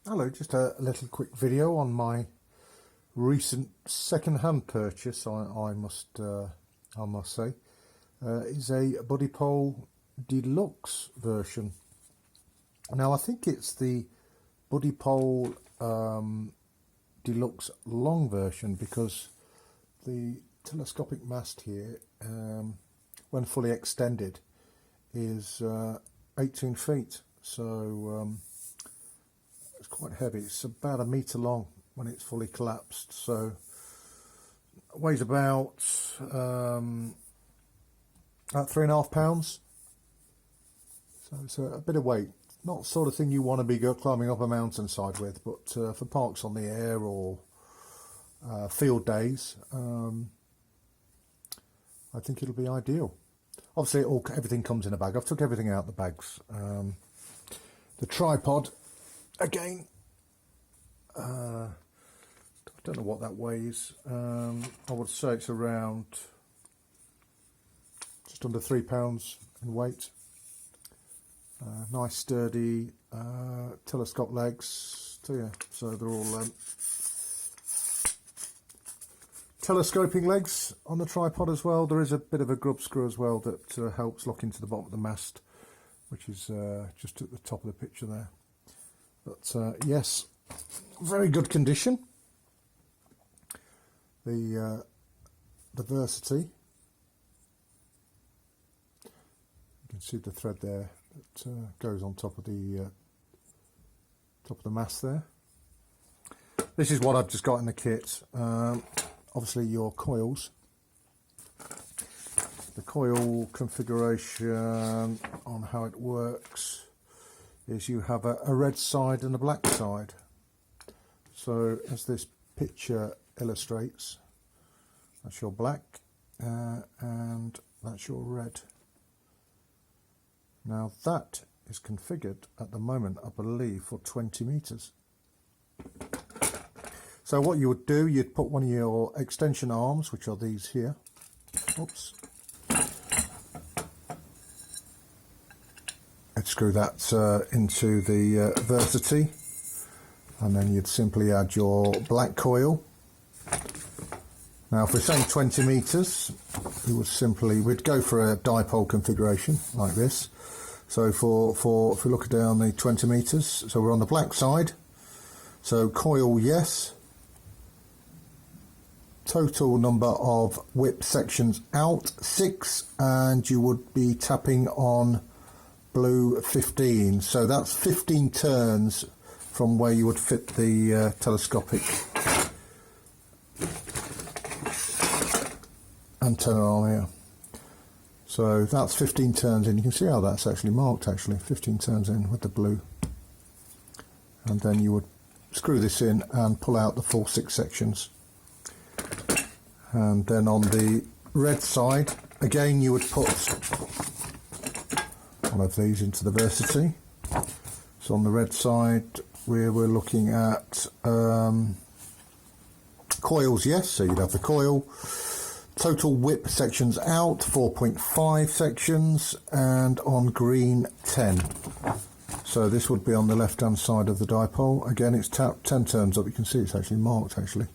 Hello, just a little quick video on my recent second-hand purchase. I must say, is a Buddipole Deluxe version. Now I think it's the Buddipole Deluxe long version, because the telescopic mast here, when fully extended, is 18 feet. So it's quite heavy. It's about 1 metre long when it's fully collapsed. So it weighs about 3.5 pounds. So it's a bit of weight. Not the sort of thing you want to be climbing up a mountainside with, but for parks on the air or field days, I think it'll be ideal. Obviously, everything comes in a bag. I've took everything out of the bags. The tripod, again, I don't know what that weighs. I would say it's around just under 3 pounds in weight. Nice sturdy telescope legs. So yeah, so they're all telescoping legs on the tripod as well. There is a bit of a grub screw as well that helps lock into the bottom of the mast, which is just at the top of the picture there. But yes, very good condition. The Versity, you can see the thread there that goes on top of the mast there. This is what I've just got in the kit. Obviously your coils. The coil configuration on how it works is you have a red side and a black side. So as this picture illustrates, that's your black and that's your red. Now that is configured at the moment, I believe, for 20 meters. So what you would do, you'd put one of your extension arms, which are these here, oops, and screw that into the Versity, and then you'd simply add your black coil. Now if we're saying 20 meters, we'd go for a dipole configuration like this. So if we look down the 20 meters, so we're on the black side, so coil yes, total number of whip sections out 6, and you would be tapping on blue 15. So that's 15 turns from where you would fit the telescopic antenna on here. So that's 15 turns in. You can see how that's actually marked, 15 turns in with the blue. And then you would screw this in and pull out the full 6 sections. And then on the red side, again, you would put one of these into the Versity. So on the red side, we're looking at coils, yes, so you'd have the coil. Total whip sections out, 4.5 sections, and on green, 10. So this would be on the left-hand side of the dipole. Again, it's tapped 10 turns up. You can see it's actually marked, actually.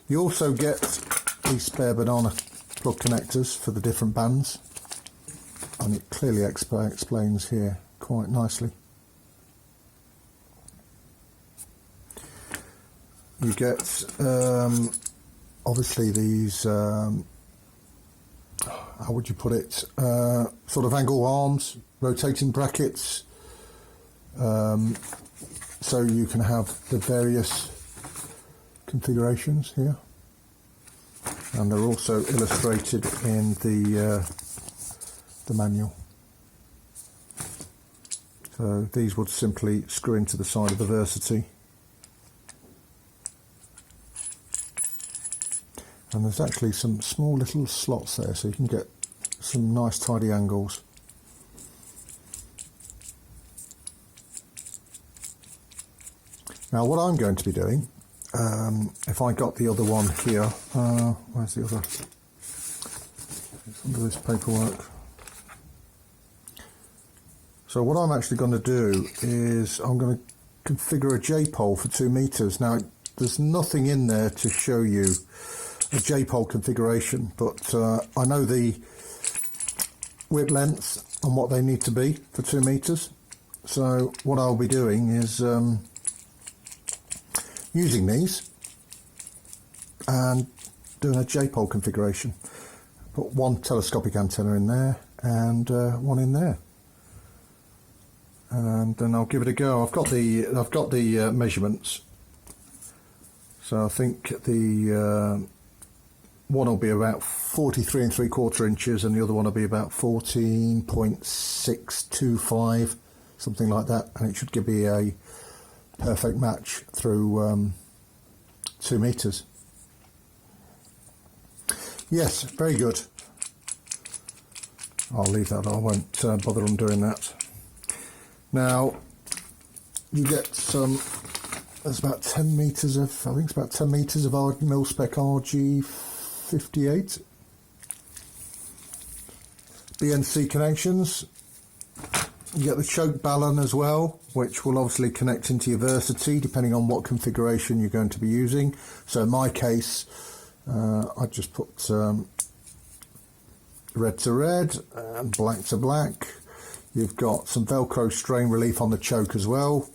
You also get these spare banana plug connectors for the different bands, and it clearly explains here quite nicely. You get obviously these, how would you put it, sort of angle arms, rotating brackets, so you can have the various configurations here, and they're also illustrated in the manual. So these would simply screw into the side of the Versity, and there's actually some small little slots there, so you can get some nice tidy angles. Now what I'm going to be doing, if I got the other one here, where's the other? It's under this paperwork. So what I'm actually going to do is I'm going to configure a J-pole for 2 meters. Now there's nothing in there to show you a J-pole configuration, but I know the whip lengths and what they need to be for 2 meters. So what I'll be doing is using these and doing a J-pole configuration. Put one telescopic antenna in there and one in there, and then I'll give it a go. I've got the measurements, so I think the one will be about 43 3/4 inches, and the other one will be about 14.625, something like that, and it should give me a perfect match through 2 meters. Yes, very good. I'll leave that. I won't bother on doing that. Now you get some. There's about 10 meters of. I think it's about 10 meters of our mil-spec Rg58 Bnc connections. You get the choke balun as well, which will obviously connect into your Versity depending on what configuration you're going to be using. So in my case, I just put red to red and black to black. You've got some Velcro strain relief on the choke as well.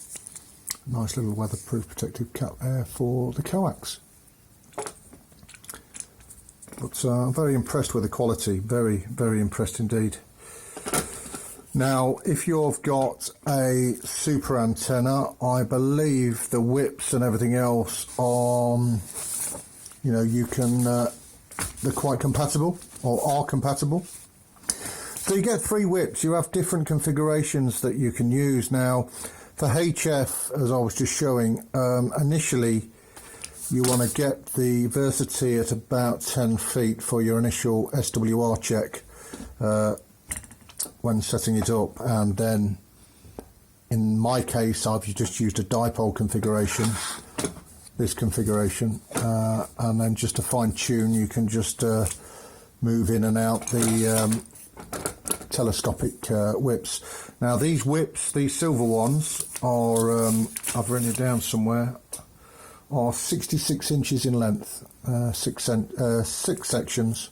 Nice little weatherproof protective cap there for the coax. But I'm very impressed with the quality, very, very impressed indeed. Now, if you've got a super antenna, I believe the whips and everything else on, you know, you can, they're quite compatible, or are compatible. So you get 3 whips. You have different configurations that you can use. Now, for HF, as I was just showing, initially you want to get the Versity at about 10 feet for your initial SWR check when setting it up, and then in my case I've just used a dipole configuration, this configuration, and then just to fine tune you can just move in and out the telescopic whips. Now these whips, these silver ones, are I've written it down somewhere, are 66 inches in length, 6 sections.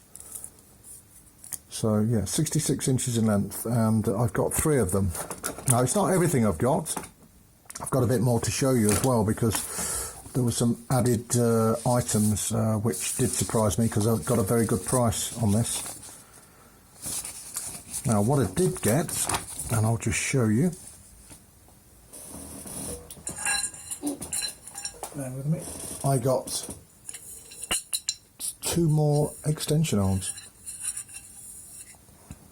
So yeah, 66 inches in length, and I've got 3 of them. Now it's not everything I've got. I've got a bit more to show you as well, because there were some added items which did surprise me, because I got a very good price on this. Now what I did get, and I'll just show you. Bear with me. I got 2 more extension arms.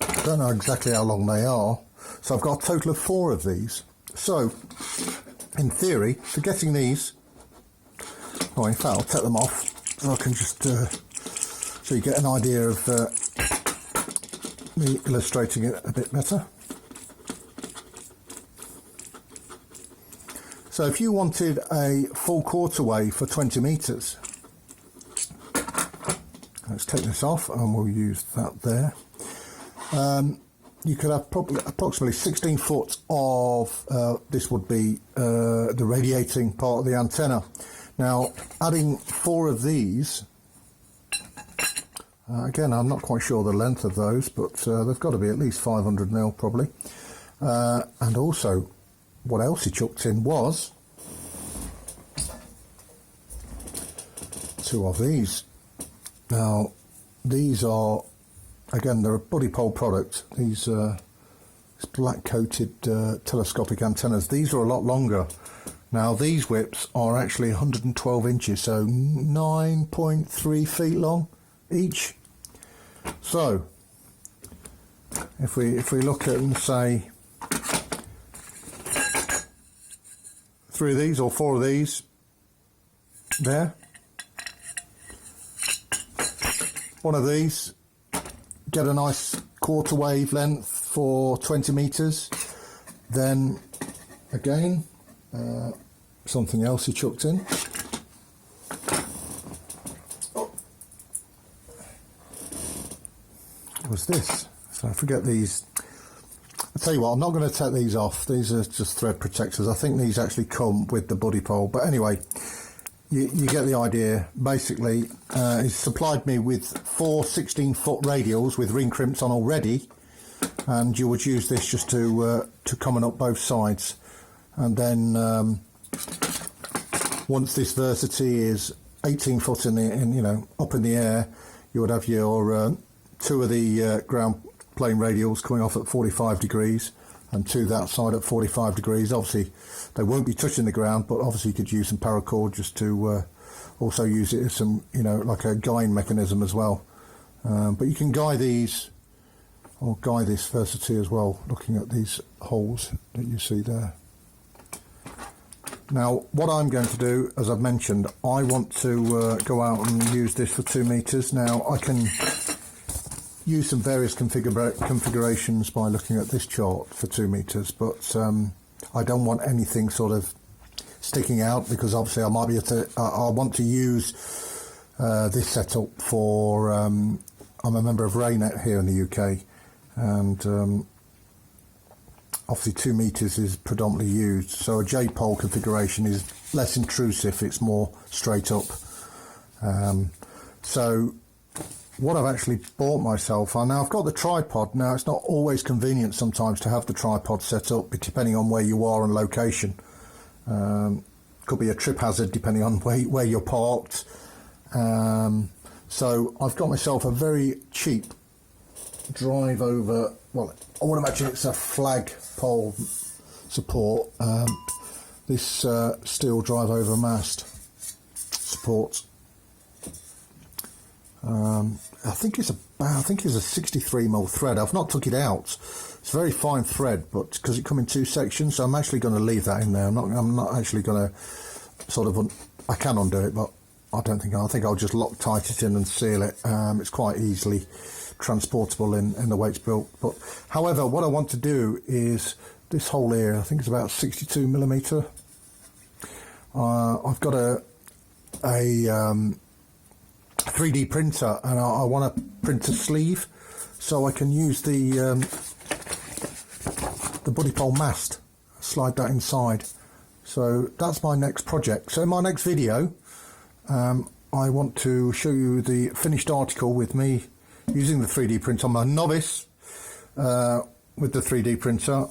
I don't know exactly how long they are, so I've got a total of 4 of these. So in theory, for getting these, oh, in fact I'll take them off so I can just so you get an idea of me illustrating it a bit better. So if you wanted a full quarterway for 20 meters, let's take this off and we'll use that there. You could have probably approximately 16 foot of, this would be the radiating part of the antenna. Now adding 4 of these, again I'm not quite sure the length of those, but they've got to be at least 500 mil probably. And also what else he chucked in was 2 of these. Now these are, again, they're a Buddipole product. These black coated telescopic antennas. These are a lot longer. Now these whips are actually 112 inches, so 9.3 feet long each. So if we look at and say 3 of these or 4 of these there, one of these, get a nice quarter wave length for 20 meters. Then again, something else he chucked in. Was this? So I forget these. tell you what, I'm not going to take these off. These are just thread protectors. I think these actually come with the Buddipole. But anyway, you get the idea. Basically, he's supplied me with 4 16-foot radials with ring crimps on already. And you would use this just to common up both sides. And then once this Versity is 18 foot up in the air, you would have your 2 of the ground plane radials coming off at 45 degrees and 2 that side at 45 degrees. Obviously they won't be touching the ground, but obviously you could use some paracord just to also use it as some, like a guying mechanism as well. But you can guy these, or guy this Versity as well, looking at these holes that you see there. Now what I'm going to do, as I've mentioned, I want to go out and use this for 2 meters. Now I can use some various configurations by looking at this chart for 2 meters, but I don't want anything sort of sticking out, because obviously I might be able to, I want to use this setup for, I'm a member of Raynet here in the UK, and obviously 2 meters is predominantly used, so a J-pole configuration is less intrusive, it's more straight up. So what I've actually bought myself, now I've got the tripod. Now it's not always convenient sometimes to have the tripod set up, depending on where you are and location. Could be a trip hazard depending on where you're parked. So I've got myself a very cheap drive over, well, I would imagine it's a flag pole support. This steel drive over mast support. I think it's a 63mm thread. I've not took it out. It's a very fine thread, but because it come in 2 sections, so I'm actually going to leave that in there. I'm not actually going to sort of I can undo it, but I think I'll just Loctite it in and seal it. It's quite easily transportable in the way it's built. But however, what I want to do is this hole here. I think it's about 62mm. I've got a 3D printer, and I want to print a sleeve so I can use the Buddipole mast, slide that inside. So that's my next project. So in my next video, I want to show you the finished article with me using the 3D printer. I'm a novice with the 3D printer.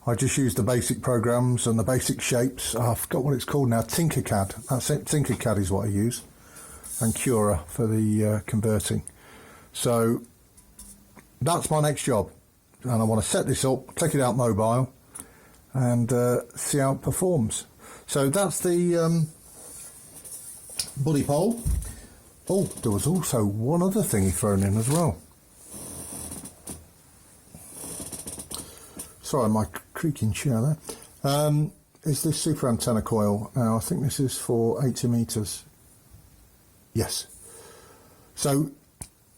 I just use the basic programs and the basic shapes. I forgot what it's called now. Tinkercad. That's it. Tinkercad is what I use, and Cura for the converting. So that's my next job, and I want to set this up, take it out mobile, and see how it performs. So that's the Buddipole. Oh, there was also one other thing he thrown in as well. Sorry, my creaking chair there. Is this super antenna coil. Now I think this is for 80 meters. Yes. So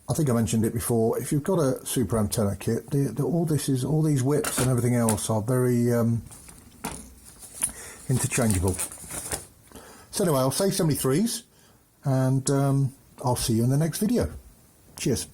I think I mentioned it before. If you've got a super antenna kit, all these whips and everything else are very interchangeable. So anyway, I'll say 73s, and I'll see you in the next video. Cheers.